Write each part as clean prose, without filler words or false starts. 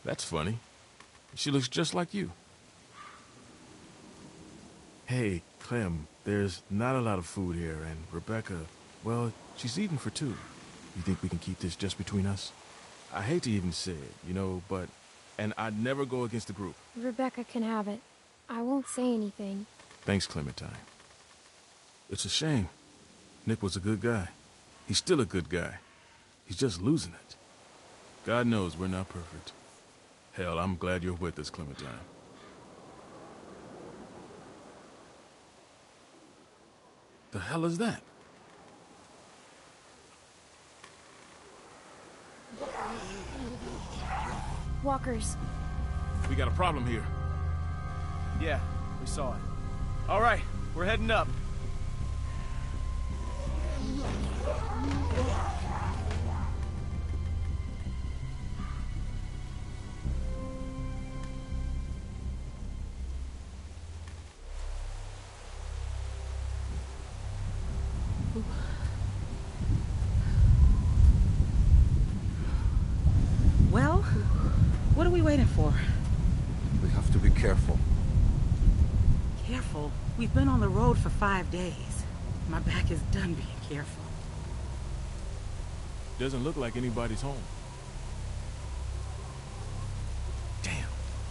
That's funny. She looks just like you. Hey, Clem, there's not a lot of food here, and Rebecca, well, she's eating for two. You think we can keep this just between us? I hate to even say it, you know, but... And I'd never go against the group. Rebecca can have it. I won't say anything. Thanks, Clementine. It's a shame. Nick was a good guy. He's still a good guy. He's just losing it. God knows we're not perfect. Hell, I'm glad you're with us, Clementine. The hell is that? Walkers. We got a problem here. Yeah, we saw it. All right, we're heading up. Well, what are we waiting for? We have to be careful. Careful? We've been on the road for 5 days. My back is done being careful. Doesn't look like anybody's home. Damn.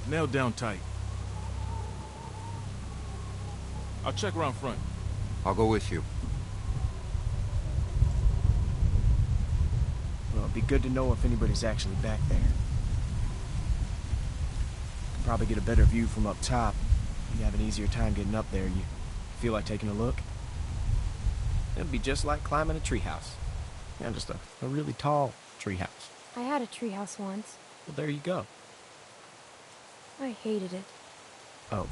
Nailed down tight. I'll check around front. I'll go with you. Well, it'd be good to know if anybody's actually back there. Could probably get a better view from up top. You have an easier time getting up there. You feel like taking a look? It'd be just like climbing a treehouse. Yeah, just a really tall treehouse. I had a treehouse once. Well, there you go. I hated it. Oh.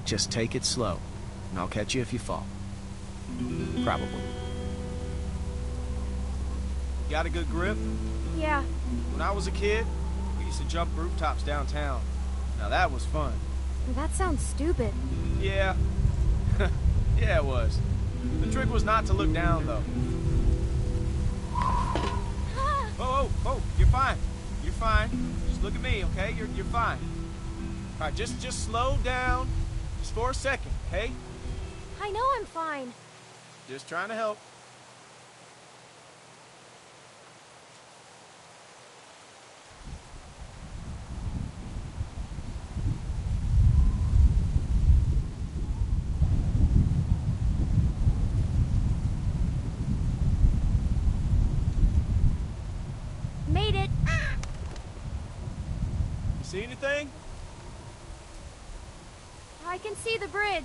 Just take it slow, and I'll catch you if you fall. Probably. Got a good grip? Yeah. When I was a kid, we used to jump rooftops downtown. Now that was fun. That sounds stupid. Yeah. Yeah, it was. The trick was not to look down, though. Whoa, whoa, whoa, you're fine. You're fine. Just look at me, okay? You're fine. All right, just slow down. Just for a second, okay? I know I'm fine. Just trying to help. Made it. You see anything? I can see the bridge.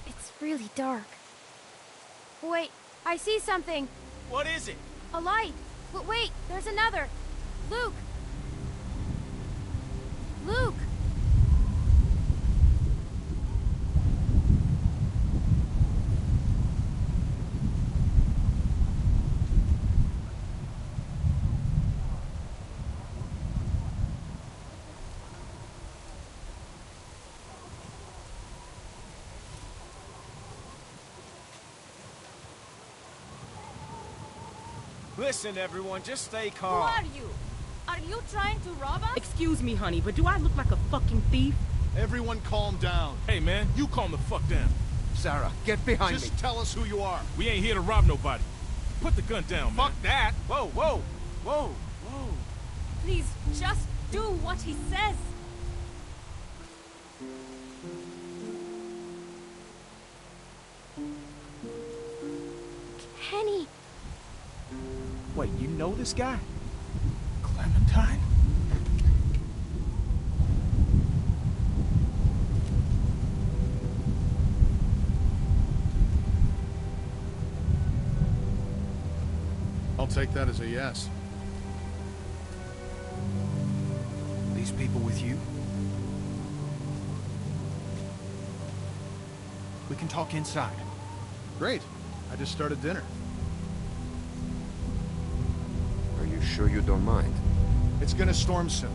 It's really dark. Wait, I see something. What is it? A light. Wait, there's another. Luke. Luke. Listen, everyone, just stay Who calm. are you? Are you trying to rob us? Excuse me, honey, but do I look like a fucking thief? Everyone calm down. Hey, man, you calm the fuck down. Sarah, get behind Just me. tell us who you are. We ain't here to rob nobody. Put the gun down, man. Fuck that! Whoa, whoa, whoa, whoa. Please, just do what he says. Kenny. Wait, you know this guy? Clementine? take that as a yes. These people with you? We can talk inside. Great. I just started dinner. Are you sure you don't mind? It's gonna storm soon.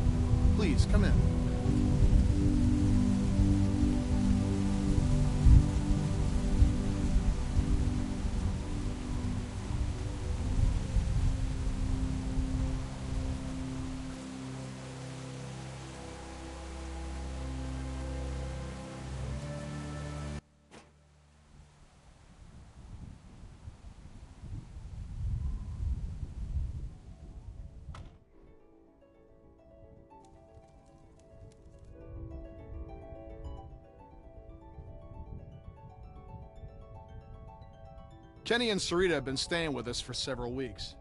Please, come in. Kenny and Sarita have been staying with us for several weeks.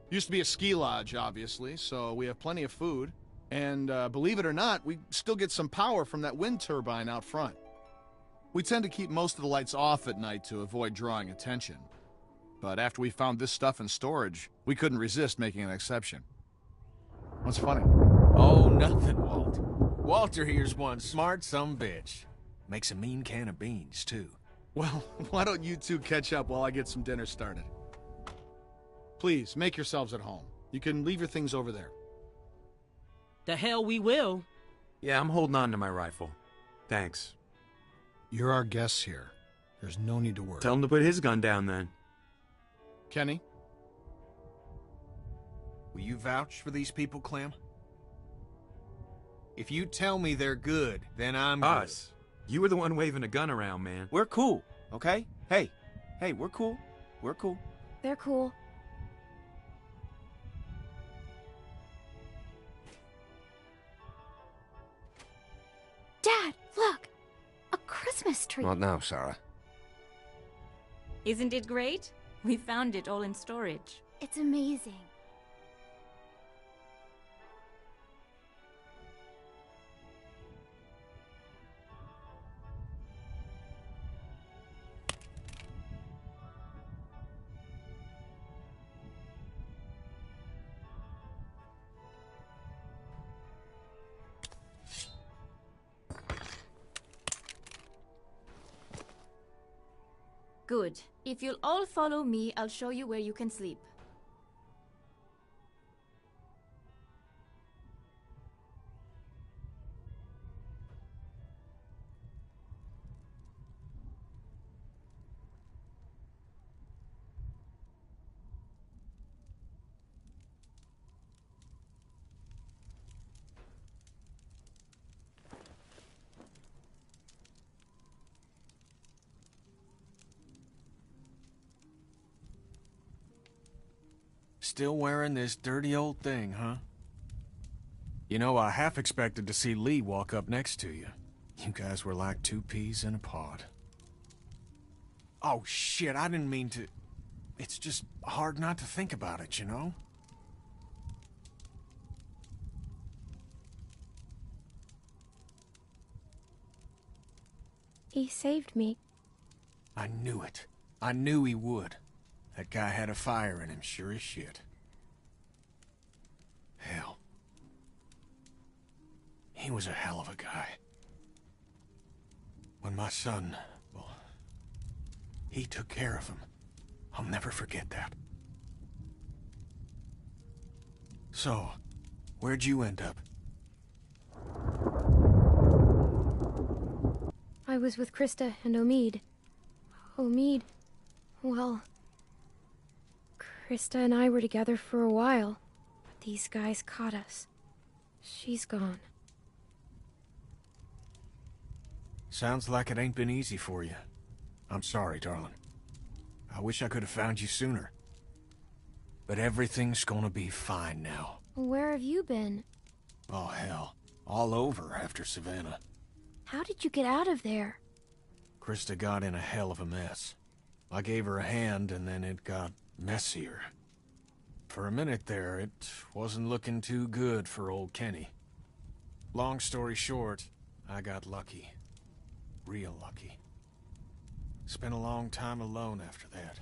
Used to be a ski lodge, obviously, so we have plenty of food. And believe it or not, we still get some power from that wind turbine out front. We tend to keep most of the lights off at night to avoid drawing attention. But after we found this stuff in storage, we couldn't resist making an exception. What's funny? Oh, nothing, Walt. Walter here's one smart sumbitch. Makes a mean can of beans, too. Well, why don't you two catch up while I get some dinner started? Please, make yourselves at home. You can leave your things over there. The hell we will. Yeah, I'm holding on to my rifle. Thanks. You're our guests here. There's no need to worry. Tell him to put his gun down then. Kenny? Will you vouch for these people, Clem? If you tell me they're good, then I'm Us. You were the one waving a gun around, man. We're cool, okay? Hey, we're cool. We're cool. They're cool. Dad, look! A Christmas tree. Not now, Sarah. Isn't it great? We found it all in storage. It's amazing. Good. If you'll all follow me, I'll show you where you can sleep. Still wearing this dirty old thing, huh? You know, I half expected to see Lee walk up next to you. You guys were like two peas in a pod. Oh, shit, I didn't mean to... It's just hard not to think about it, you know? He saved me. I knew it. I knew he would. That guy had a fire in him, sure as shit. Hell. He was a hell of a guy. When my son, well, he took care of him. I'll never forget that. So, where'd you end up? I was with Krista and Omid. Omid, well... Krista and I were together for a while, but these guys caught us. She's gone. Sounds like it ain't been easy for you. I'm sorry, darling. I wish I could have found you sooner. But everything's gonna be fine now. Where have you been? Oh, hell. All over after Savannah. How did you get out of there? Krista got in a hell of a mess. I gave her a hand, and then it got messier. For a minute there, it wasn't looking too good for old Kenny. Long story short, I got lucky. Real lucky. Spent a long time alone after that.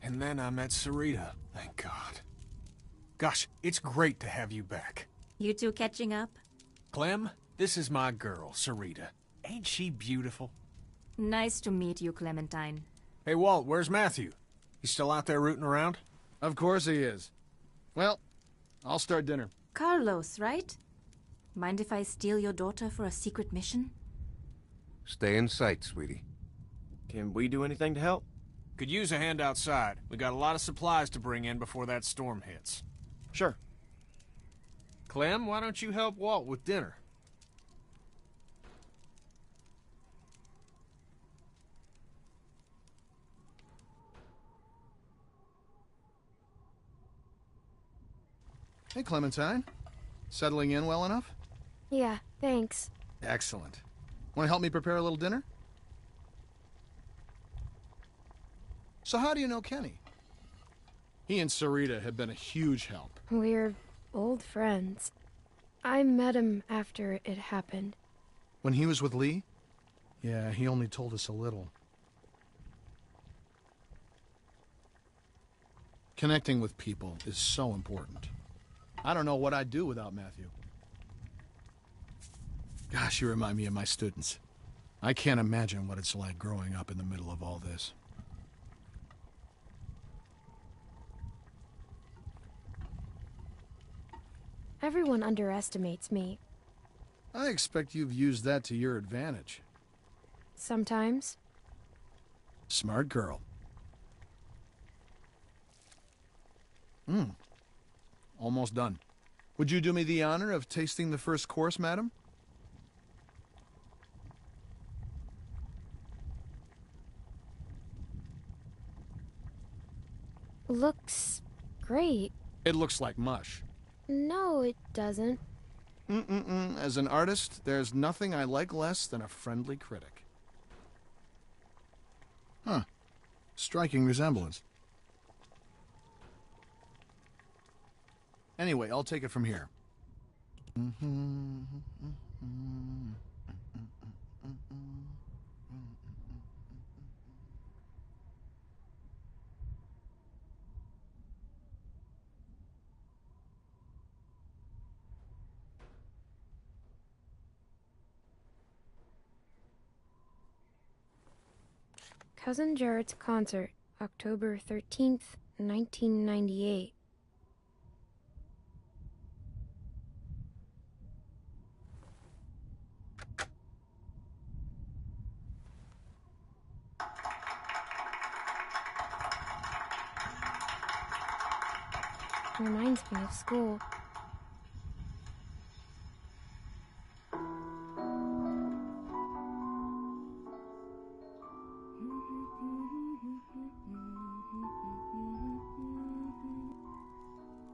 And then I met Sarita, thank God. Gosh, it's great to have you back. You two catching up? Clem, this is my girl, Sarita. Ain't she beautiful? Nice to meet you, Clementine. Hey, Walt, where's Matthew? He's still out there rooting around? Of course he is. Well, I'll start dinner. Carlos, right? Mind if I steal your daughter for a secret mission? Stay in sight, sweetie. Can we do anything to help? Could use a hand outside. We got a lot of supplies to bring in before that storm hits. Sure. Clem, why don't you help Walt with dinner? Hey, Clementine. Settling in well enough? Yeah, thanks. Excellent. Want to help me prepare a little dinner? So how do you know Kenny? He and Sarita have been a huge help. We're old friends. I met him after it happened. When he was with Lee? Yeah, he only told us a little. Connecting with people is so important. I don't know what I'd do without Matthew. Gosh, you remind me of my students. I can't imagine what it's like growing up in the middle of all this. Everyone underestimates me. I expect you've used that to your advantage. Sometimes. Smart girl. Almost done. Would you do me the honor of tasting the first course, madam? Looks great. It looks like mush. No, it doesn't. As an artist, there's nothing I like less than a friendly critic. Huh. Striking resemblance. Anyway, I'll take it from here. Cousin Jared's concert, October 13th, 1998. Reminds me of school.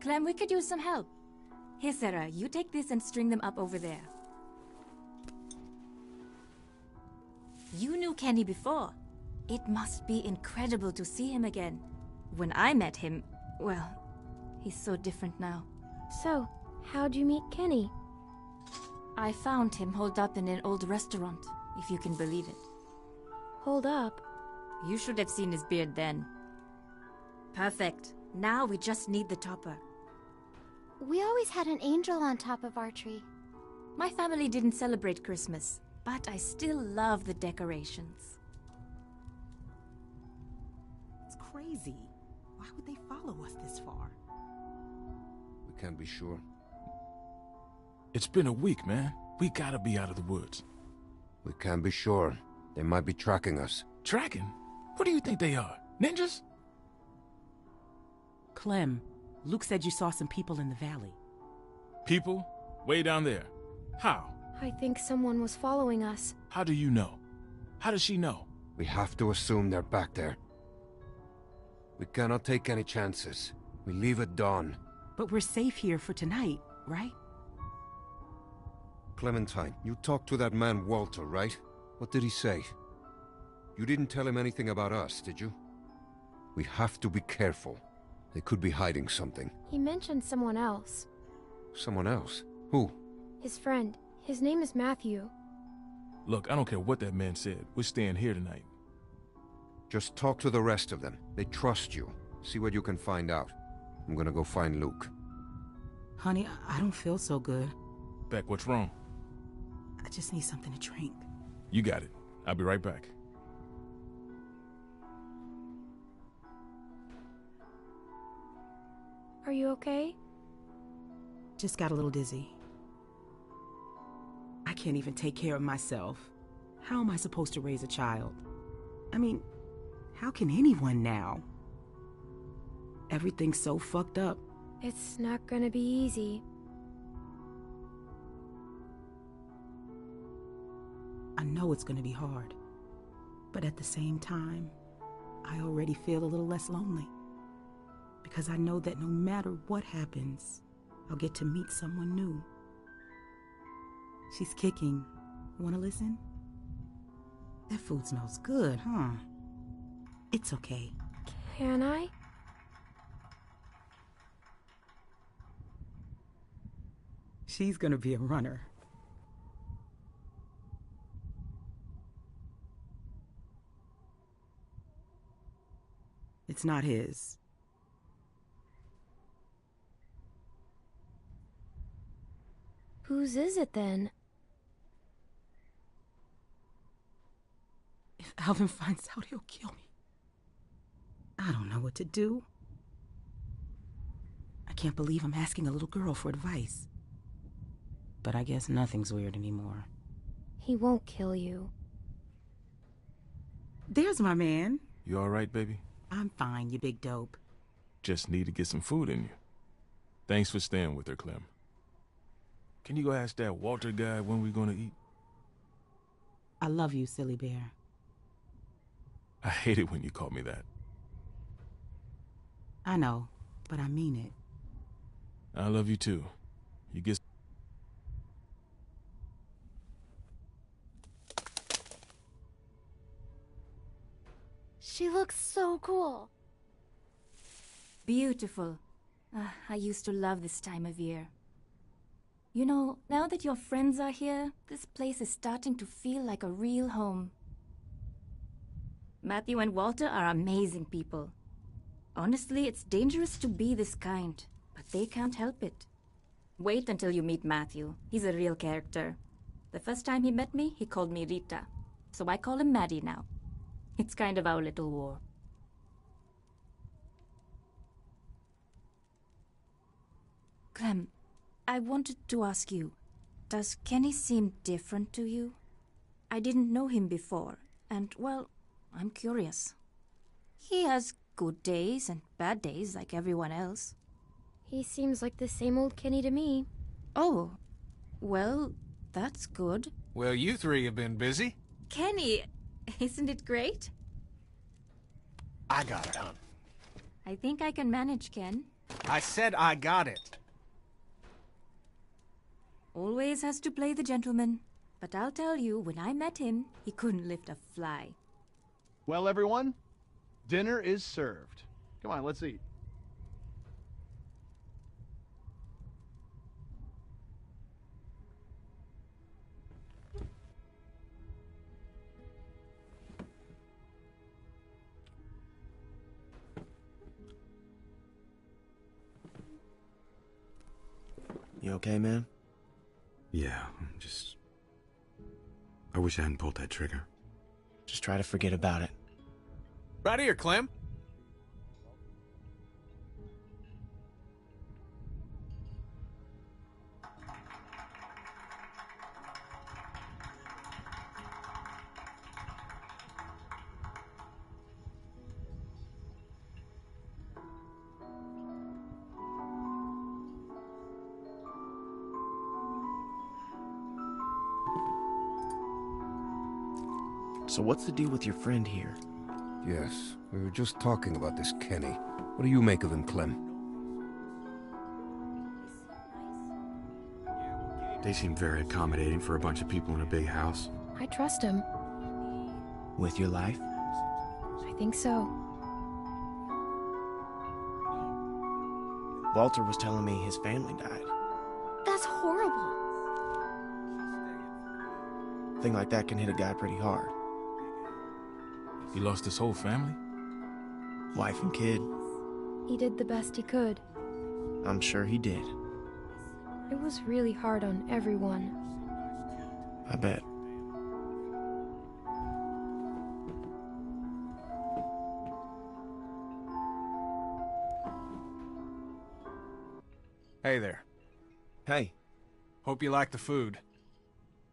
Clem, we could use some help. Here, Sarah, you take this and string them up over there. You knew Kenny before. It must be incredible to see him again. When I met him, well, he's so different now. So, how'd you meet Kenny? I found him holed up in an old restaurant, if you can believe it. Hold up. You should have seen his beard then. Perfect. Now we just need the topper. We always had an angel on top of our tree. My family didn't celebrate Christmas, but I still love the decorations. It's crazy. Why would they follow us this far? We can't be sure. It's been a week, man. We gotta be out of the woods. We can't be sure. They might be tracking us. Tracking? What do you think they are? Ninjas? Clem, Luke said you saw some people in the valley. People? Way down there. How? I think someone was following us. How do you know? How does she know? We have to assume they're back there. We cannot take any chances. We leave at dawn. But we're safe here for tonight, right? Clementine, you talked to that man Walter, right? What did he say? You didn't tell him anything about us, did you? We have to be careful. They could be hiding something. He mentioned someone else. Someone else? Who? His friend. His name is Matthew. Look, I don't care what that man said. We're staying here tonight. Just talk to the rest of them. They trust you. See what you can find out. I'm gonna go find Luke. Honey, I don't feel so good. Beck, what's wrong? I just need something to drink. You got it. I'll be right back. Are you okay? Just got a little dizzy. I can't even take care of myself. How am I supposed to raise a child? I mean, how can anyone now? Everything's so fucked up. It's not gonna be easy. I know it's gonna be hard. But at the same time, I already feel a little less lonely. Because I know that no matter what happens, I'll get to meet someone new. She's kicking. Wanna listen? That food smells good, huh? It's okay. Can I? She's gonna be a runner. It's not his. Whose is it then? If Alvin finds out, he'll kill me. I don't know what to do. I can't believe I'm asking a little girl for advice. But I guess nothing's weird anymore. He won't kill you. There's my man. You all right, baby? I'm fine, you big dope. Just need to get some food in you. Thanks for staying with her, Clem. Can you go ask that Walter guy when we're gonna eat? I love you, silly bear. I hate it when you call me that. I know, but I mean it. I love you too. You get... She looks so cool. Beautiful. I used to love this time of year. You know, now that your friends are here, this place is starting to feel like a real home. Matthew and Walter are amazing people. Honestly, it's dangerous to be this kind, but they can't help it. Wait until you meet Matthew. He's a real character. The first time he met me, he called me Rita, so I call him Maddie now. It's kind of our little war. Clem, I wanted to ask you, does Kenny seem different to you? I didn't know him before, and, well, I'm curious. He has good days and bad days like everyone else. He seems like the same old Kenny to me. Oh, well, that's good. Well, you three have been busy. Kenny, isn't it great? I got it, hon. I think I can manage, Ken. I said I got it. Always has to play the gentleman. But I'll tell you, when I met him, he couldn't lift a fly. Well, everyone, dinner is served. Come on, let's eat. You okay, man? Yeah, I wish I hadn't pulled that trigger. Just try to forget about it. Right here, Clem. So what's the deal with your friend here? Yes, we were just talking about this Kenny. What do you make of him, Clem? They seem very accommodating for a bunch of people in a big house. I trust him. With your life? I think so. Walter was telling me his family died. That's horrible. A thing like that can hit a guy pretty hard. He lost his whole family? Wife and kid. He did the best he could. I'm sure he did. It was really hard on everyone. I bet. Hey there. Hey. Hope you like the food.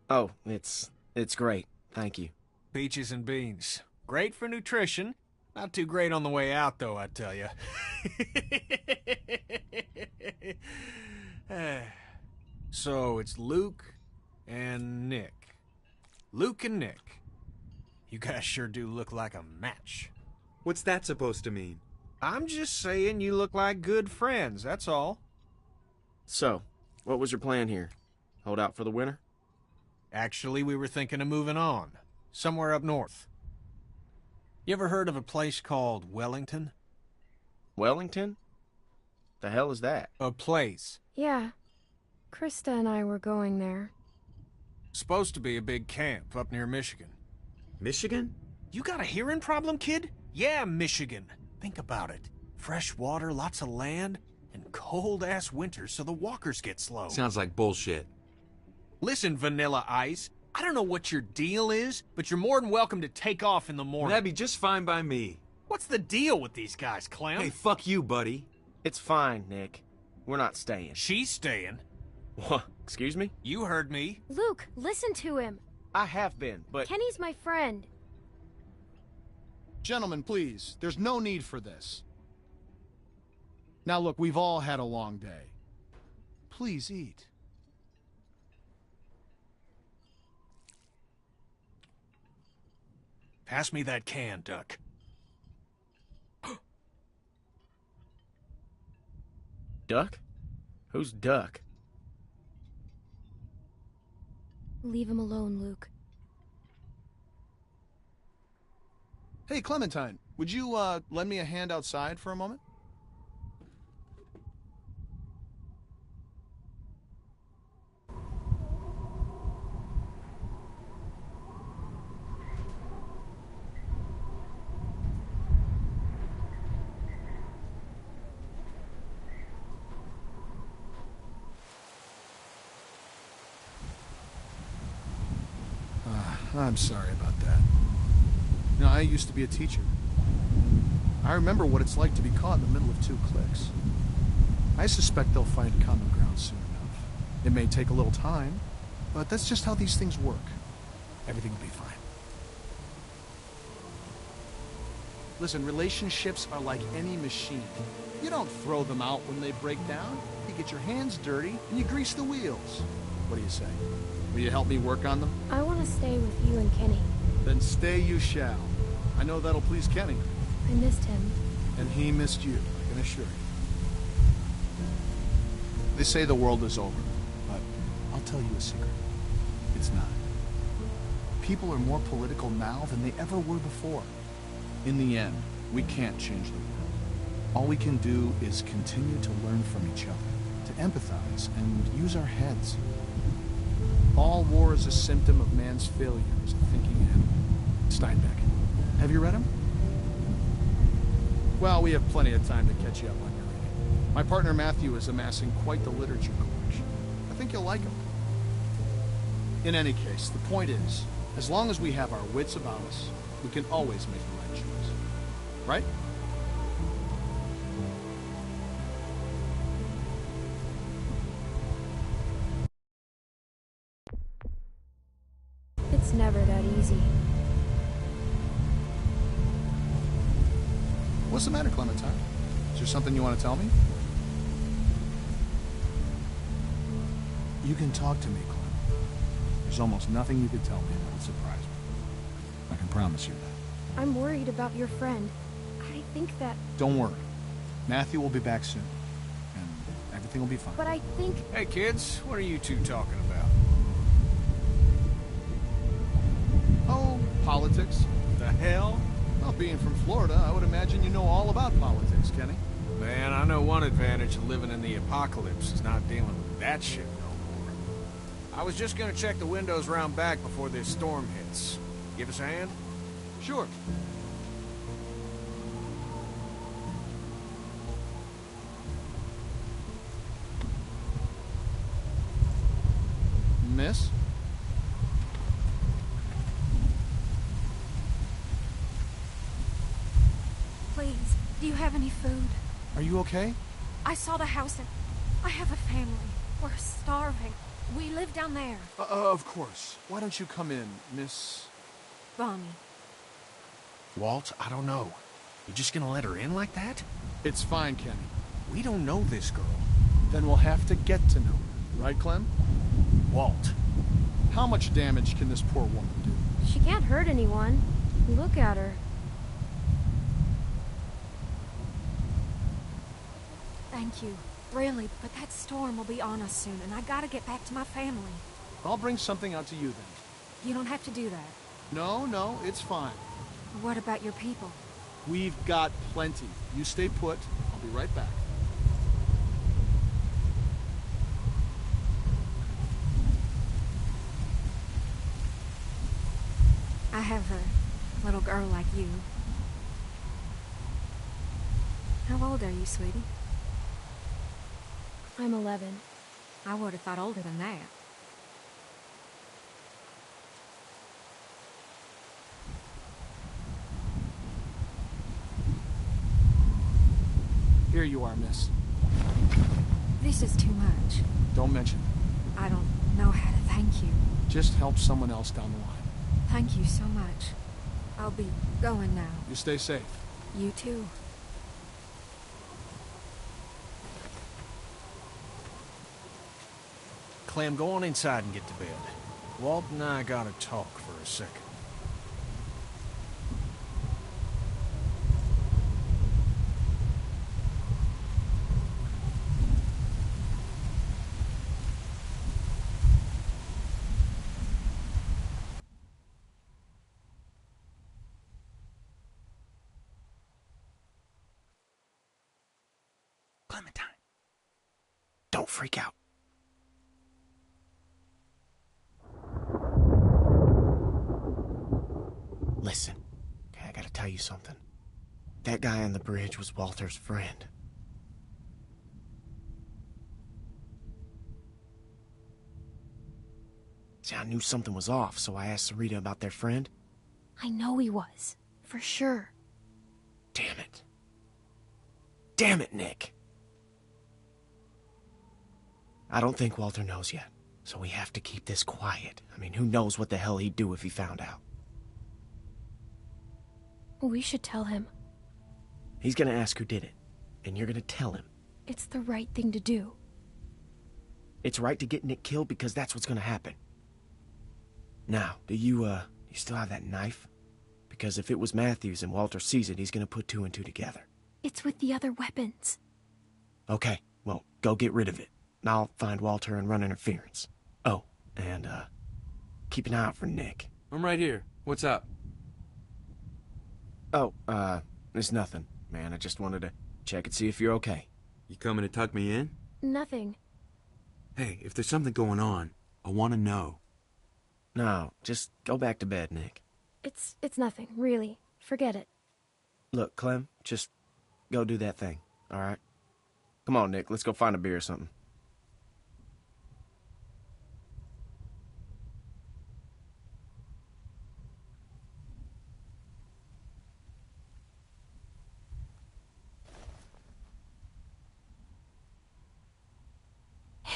Oh, it's great. Thank you. Peaches and beans. Great for nutrition. Not too great on the way out, though, I tell you. So, it's Luke and Nick. Luke and Nick. You guys sure do look like a match. What's that supposed to mean? I'm just saying you look like good friends, that's all. So, what was your plan here? Hold out for the winter? Actually, we were thinking of moving on. Somewhere up north. You ever heard of a place called Wellington? Wellington? The hell is that? A place. Yeah. Krista and I were going there. Supposed to be a big camp up near Michigan. Michigan? You got a hearing problem, kid? Yeah, Michigan. Think about it. Fresh water, lots of land, and cold-ass winters so the walkers get slow. Sounds like bullshit. Listen, Vanilla Ice, I don't know what your deal is, but you're more than welcome to take off in the morning. That'd be just fine by me. What's the deal with these guys, Clem? Hey, fuck you, buddy. It's fine, Nick. We're not staying. She's staying. What? Excuse me? You heard me. Luke, listen to him. I have been, but... Kenny's my friend. Gentlemen, please, there's no need for this. Now look, we've all had a long day. Please eat. Pass me that can, Duck. Duck? Who's Duck? Leave him alone, Luke. Hey, Clementine, would you, lend me a hand outside for a moment? I'm sorry about that. You know, I used to be a teacher. I remember what it's like to be caught in the middle of two cliques. I suspect they'll find common ground soon enough. It may take a little time, but that's just how these things work. Everything will be fine. Listen, relationships are like any machine. You don't throw them out when they break down. You get your hands dirty and you grease the wheels. What do you say? Will you help me work on them? I want to stay with you and Kenny. Then stay you shall. I know that'll please Kenny. I missed him. And he missed you, I can assure you. They say the world is over, but I'll tell you a secret. It's not. People are more political now than they ever were before. In the end, we can't change the world. All we can do is continue to learn from each other, to empathize, and use our heads. All war is a symptom of man's failure as a thinking animal. Steinbeck. Have you read him? Well, we have plenty of time to catch you up on your reading. My partner Matthew is amassing quite the literature collection. I think you'll like him. In any case, the point is, as long as we have our wits about us, we can always make the right choice. Right? It's never that easy. What's the matter, Clementine? Is there something you want to tell me? You can talk to me, Clem. There's almost nothing you could tell me that would surprise me. I can promise you that. I'm worried about your friend. I think that... Don't worry. Matthew will be back soon. And everything will be fine. But I think... Hey, kids, what are you two talking about? Oh, politics. The hell? Well, being from Florida, I would imagine you know all about politics, Kenny. Man, I know one advantage of living in the apocalypse is not dealing with that shit no more. I was just gonna check the windows round back before this storm hits. Give us a hand? Sure. Miss? Please, do you have any food? Are you okay? I saw the house and I have a family. We're starving. We live down there. Of course. Why don't you come in, Miss... Bonnie. Walt, I don't know. You just gonna let her in like that? It's fine, Kenny. We don't know this girl. Then we'll have to get to know her. Right, Clem? Walt. How much damage can this poor woman do? She can't hurt anyone. Look at her. Thank you. Really, but that storm will be on us soon, and I gotta get back to my family. I'll bring something out to you then. You don't have to do that. No, it's fine. What about your people? We've got plenty. You stay put. I'll be right back. I have a little girl like you. How old are you, sweetie? I'm 11. I would have thought older than that. Here you are, miss. This is too much. Don't mention it. I don't know how to thank you. Just help someone else down the line. Thank you so much. I'll be going now. You stay safe. You too. Clem, go on inside and get to bed. Walt and I gotta talk for a second. Clementine. Don't freak out. Listen, okay, I gotta tell you something. That guy on the bridge was Walter's friend. See, I knew something was off, so I asked Sarita about their friend. I know he was. For sure. Damn it. Damn it, Nick. I don't think Walter knows yet, so we have to keep this quiet. I mean, who knows what the hell he'd do if he found out. We should tell him. He's gonna ask who did it, and you're gonna tell him. It's the right thing to do. It's right to get Nick killed because that's what's gonna happen. Now, do you still have that knife? Because if it was Matthews and Walter sees it, he's gonna put two and two together. It's with the other weapons. Okay, well, go get rid of it. And I'll find Walter and run interference. Oh, and, keep an eye out for Nick. I'm right here. What's up? Oh, it's nothing, man. I just wanted to check and see if you're okay. You coming to tuck me in? Nothing. Hey, if there's something going on, I want to know. No, just go back to bed, Nick. It's nothing, really. Forget it. Look, Clem, just go do that thing, all right? Come on, Nick, let's go find a beer or something.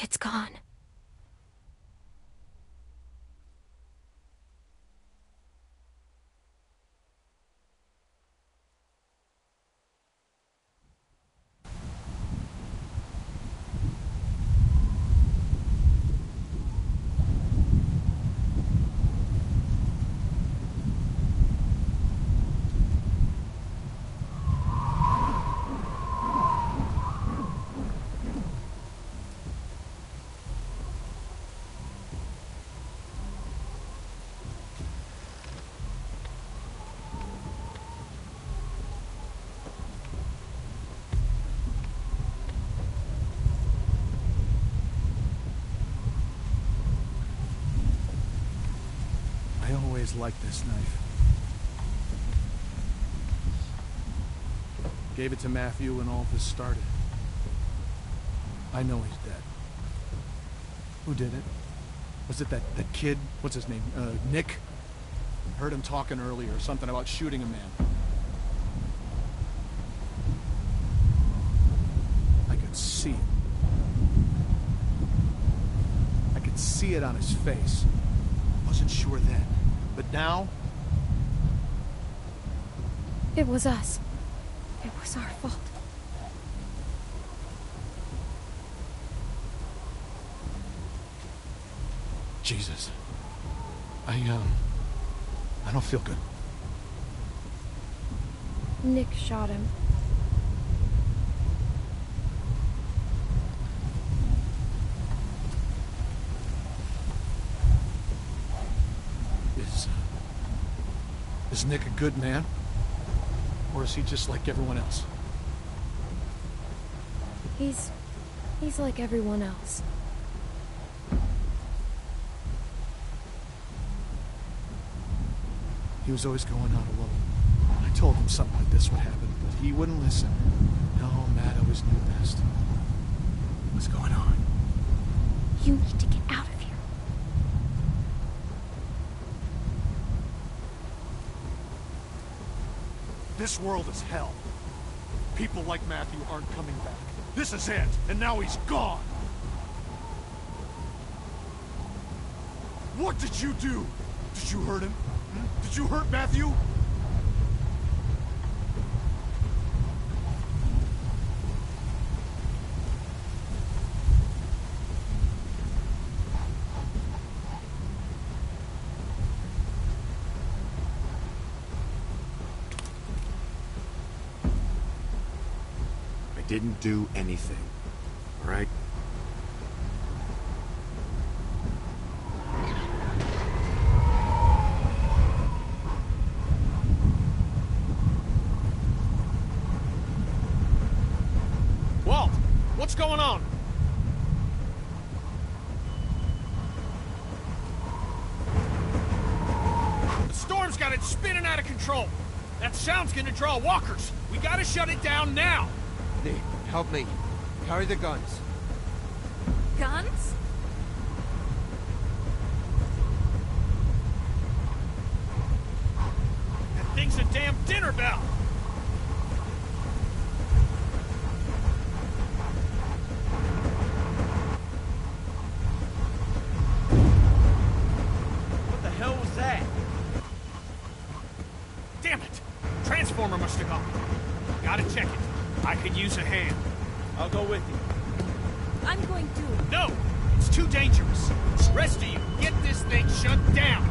It's gone. I always liked this knife. Gave it to Matthew when all this started. I know he's dead. Who did it? Was it that kid? What's his name? Nick? Heard him talking earlier, something about shooting a man. I could see it. I could see it on his face. Wasn't sure then, but now... It was us. It was our fault. Jesus. I don't feel good. Nick shot him. Is Nick a good man? Or is he just like everyone else? He's like everyone else. He was always going out alone. I told him something like this would happen, but he wouldn't listen. No, Matt always knew best. What's going on? You need to get out of here. This world is hell. People like Matthew aren't coming back. This is it, and now he's gone! What did you do? Did you hurt him? Did you hurt Matthew? I didn't do anything, all right? Walt, what's going on? The storm's got it spinning out of control. That sound's gonna draw walkers. We gotta shut it down now. Nick, help me. Carry the guns. Guns? That thing's a damn dinner bell. What the hell was that? Damn it! Transformer must have gone. Gotta check it. I could use a hand. I'll go with you. I'm going to. No! It's too dangerous. Rest of you, get this thing shut down!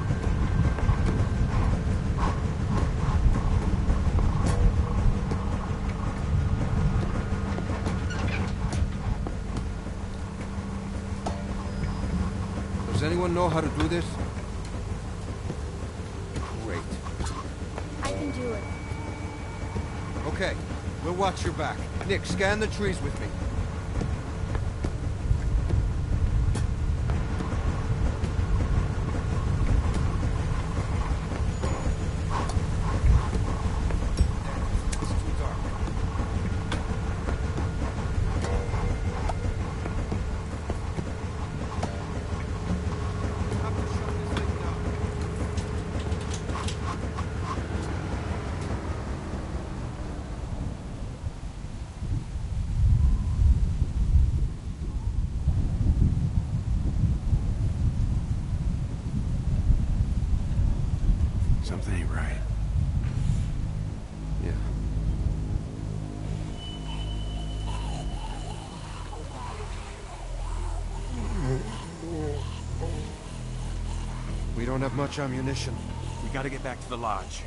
Does anyone know how to do this? Great. I can do it. Okay, we'll watch your back. Nick, scan the trees with me. It's too dark. Have to shut this thing down. Something ain't right. Yeah. We don't have much ammunition. We gotta get back to the lodge.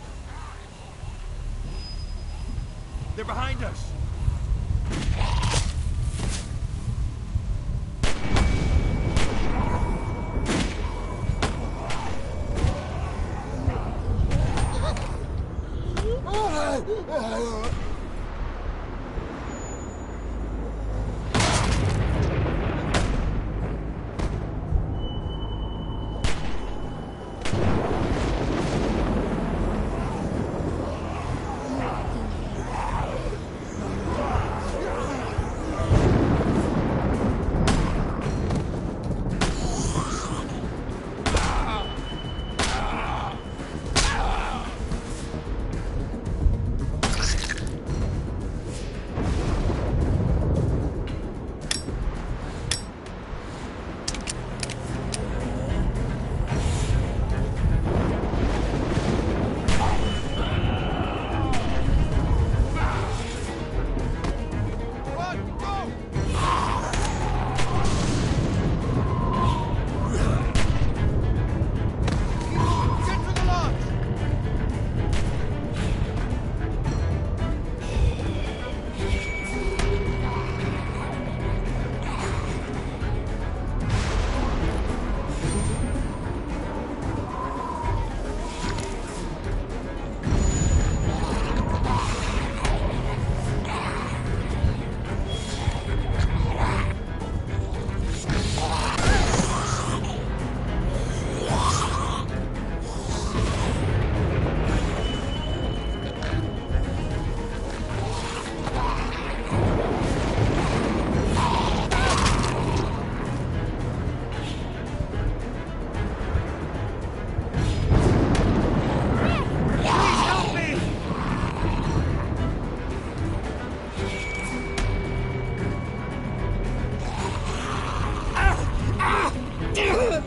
They're behind us.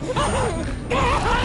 Ah!